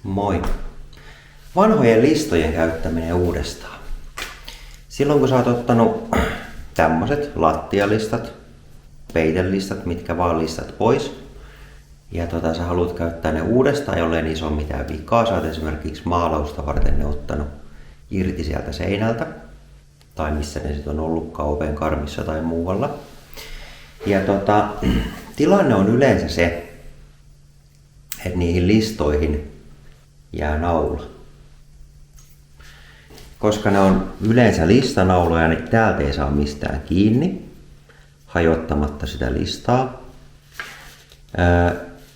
Moi! Vanhojen listojen käyttäminen uudestaan. Silloin kun sä oot ottanut tämmöset lattialistat, peitelistat, mitkä vaan listat pois, ja sä haluat käyttää ne uudestaan, jollei niissä ole mitään vikaa. Sä oot esimerkiksi maalausta varten ne ottanut irti sieltä seinältä, tai missä ne sit on ollutkaan, oven karmissa tai muualla. Ja tilanne on yleensä se, että niihin listoihin jää naula. Koska ne on yleensä listanauloja, niin täältä ei saa mistään kiinni, hajottamatta sitä listaa.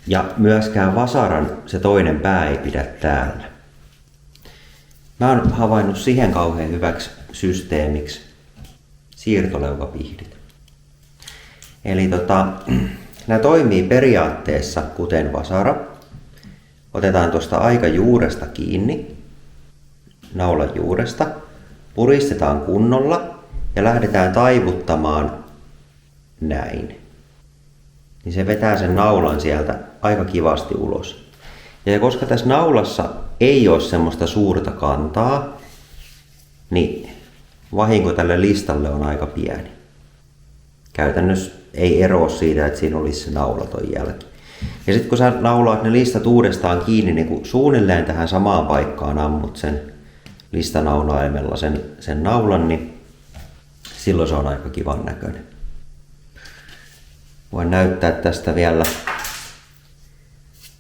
Ja myöskään vasaran se toinen pää ei pidä täällä. Mä oon havainnut siihen kauhean hyväksi systeemiksi siirtoleukapihdit. Eli nämä toimii periaatteessa kuten vasara. Otetaan tuosta aika juuresta kiinni, naulan juuresta, puristetaan kunnolla ja lähdetään taivuttamaan näin. Niin se vetää sen naulan sieltä aika kivasti ulos. Ja koska tässä naulassa ei ole semmoista suurta kantaa, niin vahinko tälle listalle on aika pieni. Käytännössä ei eroa siitä, että siinä olisi se naulaton jälki. Ja sitten kun sä naulaat ne listat uudestaan kiinni, niin kun suunnilleen tähän samaan paikkaan ammut sen listanaunaimella sen naulan, niin silloin se on aika kivan näköinen. Voin näyttää tästä vielä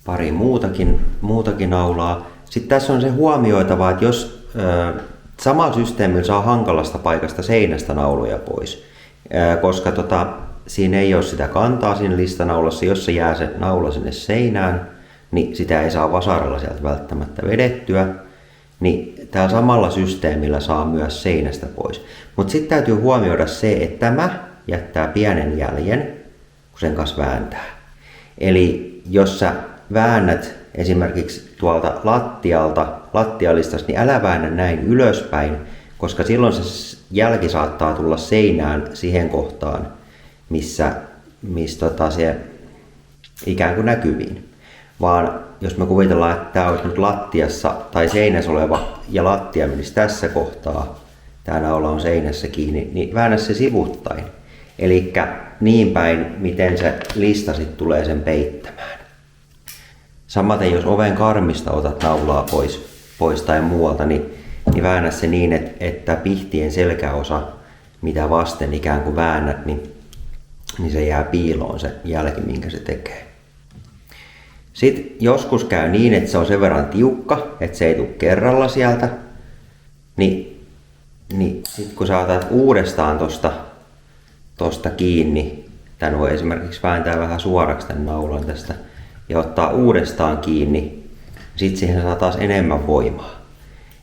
pari muutakin naulaa. Sitten tässä on se huomioitava, että jos sama systeemillä saa hankalasta paikasta seinästä nauloja pois, koska siinä ei ole sitä kantaa siinä listanaulassa, jos se jää se naula sinne seinään, niin sitä ei saa vasaralla sieltä välttämättä vedettyä, niin täällä samalla systeemillä saa myös seinästä pois. Mutta sitten täytyy huomioida se, että tämä jättää pienen jäljen, kun sen kanssa vääntää. Eli jos sä väännät esimerkiksi tuolta lattialistasta, niin älä väännä näin ylöspäin, koska silloin se jälki saattaa tulla seinään siihen kohtaan, missä se ikään kuin näkyviin. Vaan jos me kuvitellaan, että tämä olisi nyt lattiassa tai seinässä oleva ja lattia menisi tässä kohtaa, tämä naula on seinässä kiinni, niin väännä se sivuttain. Eli niin päin, miten se lista sitten tulee sen peittämään. Samaten jos oven karmista otat naulaa pois tai muualta, niin väännä se niin, että pihtien selkäosa, mitä vasten ikään kuin väännät, niin se jää piiloon se jälki, minkä se tekee. Sitten joskus käy niin, että se on sen verran tiukka, että se ei tule kerralla sieltä. Niin sitten kun sä otat uudestaan tosta kiinni, tän voi esimerkiksi vääntää vähän suoraksi tän naulan tästä ja ottaa uudestaan kiinni, sitten siihen saa taas enemmän voimaa.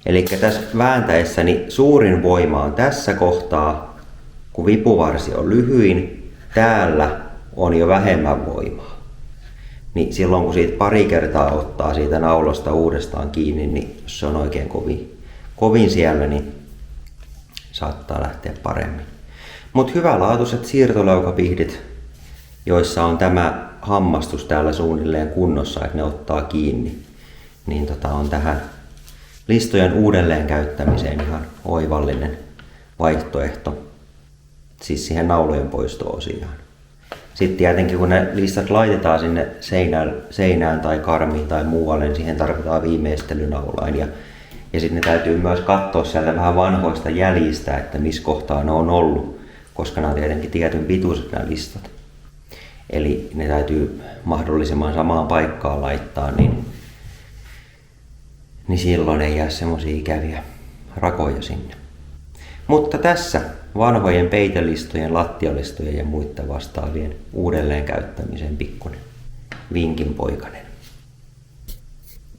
Eli tässä vääntäessä niin suurin voima on tässä kohtaa, kun vipuvarsi on lyhyin, täällä on jo vähemmän voimaa. Niin silloin kun siitä pari kertaa ottaa siitä naulasta uudestaan kiinni, niin jos se on oikein kovin siellä, niin saattaa lähteä paremmin. Mutta hyvälaatuiset siirtoleukapihdit, joissa on tämä hammastus täällä suunnilleen kunnossa, että ne ottaa kiinni, niin on tähän listojen uudelleen käyttämiseen ihan oivallinen vaihtoehto. Siis siihen naulojen poisto-osioon. Sitten tietenkin kun ne listat laitetaan sinne seinään tai karmiin tai muualle, niin siihen tarvitaan viimeistelynaulain. Ja sitten ne täytyy myös katsoa sieltä vähän vanhoista jäljistä, että missä kohtaa ne on ollut, koska ne on tietenkin tietyn pituiset nämä listat. Eli ne täytyy mahdollisimman samaan paikkaan laittaa, niin silloin ei jää semmoisia ikäviä rakoja sinne. Mutta tässä vanhojen peitelistojen, lattialistojen ja muiden vastaavien uudelleen käyttämiseen pikkuinen vinkinpoikainen.